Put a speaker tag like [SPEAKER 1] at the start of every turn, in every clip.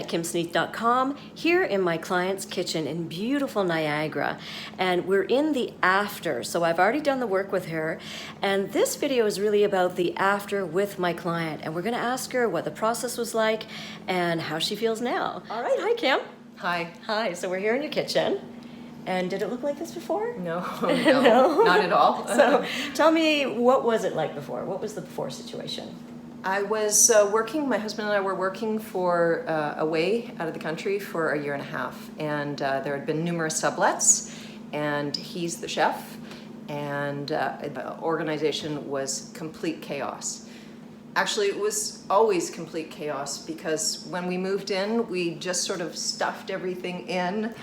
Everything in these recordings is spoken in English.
[SPEAKER 1] at kimsneath.com, here in my client's kitchen in beautiful Niagara. And we're in the after, so I've already done the work with her. And this video is really about the after with my client. And we're gonna ask her what the process was like and how she feels now. All right, hi Kim.
[SPEAKER 2] Hi.
[SPEAKER 1] Hi, so we're here in your kitchen. And did it look like this before?
[SPEAKER 2] No,
[SPEAKER 1] No?
[SPEAKER 2] not at all.
[SPEAKER 1] So tell me, what was it like before? What was the before situation?
[SPEAKER 2] I was working, my husband and I were working for away out of the country for a year and a half. And there had been numerous sublets, and he's the chef. And the organization was complete chaos. Actually, it was always complete chaos because when we moved in, we just sort of stuffed everything in.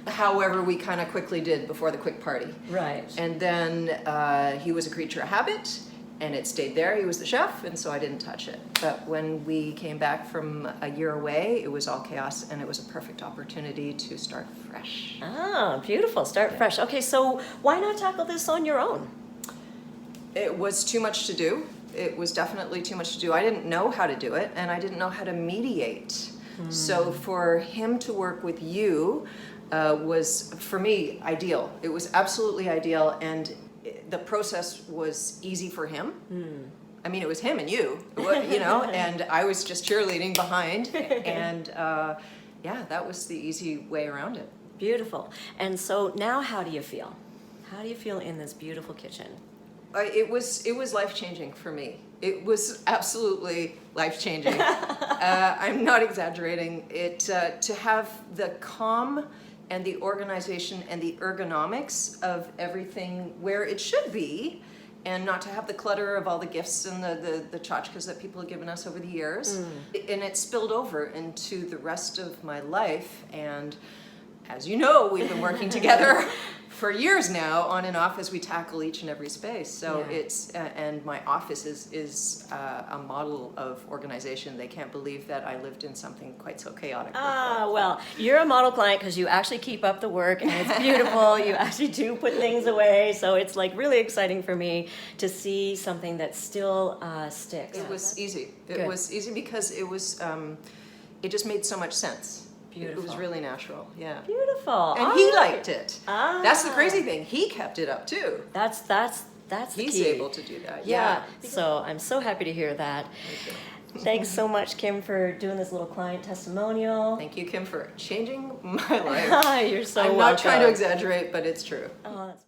[SPEAKER 2] However, we kind of quickly did before the quick party.
[SPEAKER 1] Right.
[SPEAKER 2] And then he was a creature of habit, and it stayed there. He was the chef, and so I didn't touch it. But when we came back from a year away, it was all chaos, and it was a perfect opportunity to start fresh.
[SPEAKER 1] Ah, beautiful. Start fresh. Okay, so why not tackle this on your own?
[SPEAKER 2] It was too much to do. It was definitely too much to do. I didn't know how to do it, and I didn't know how to mediate. So for him to work with you was, for me, ideal. It was absolutely ideal, and the process was easy for him. I mean, it was him and you know, and I was just cheerleading behind, and yeah, that was the easy way around it.
[SPEAKER 1] Beautiful. And so now how do you feel? How do you feel in this beautiful kitchen?
[SPEAKER 2] It was life-changing for me. It was absolutely life-changing. I'm not exaggerating. To have the calm and the organization and the ergonomics of everything where it should be, and not to have the clutter of all the gifts and the tchotchkes that people have given us over the years. And it spilled over into the rest of my life. And as you know, we've been working together for years now, on and off, as we tackle each and every space. So yeah. It's and my office is a model of organization. They can't believe that I lived in something quite so chaotic.
[SPEAKER 1] Ah, well, you're a model client because you actually keep up the work, and it's beautiful. You actually do put things away, so it's like really exciting for me to see something that still sticks.
[SPEAKER 2] It was easy. It was easy because it was. It just made so much sense. Beautiful. It was really natural, yeah.
[SPEAKER 1] Beautiful.
[SPEAKER 2] And he liked it. Ah. That's the crazy thing. He kept it up too.
[SPEAKER 1] That's the
[SPEAKER 2] He's
[SPEAKER 1] key.
[SPEAKER 2] able to do that.
[SPEAKER 1] Yeah. So I'm so happy to hear that. Thanks so much, Kim, for doing this little client testimonial.
[SPEAKER 2] Thank you, Kim, for changing my life.
[SPEAKER 1] You're so welcome.
[SPEAKER 2] I'm not trying to exaggerate, but it's true.
[SPEAKER 1] Oh, that's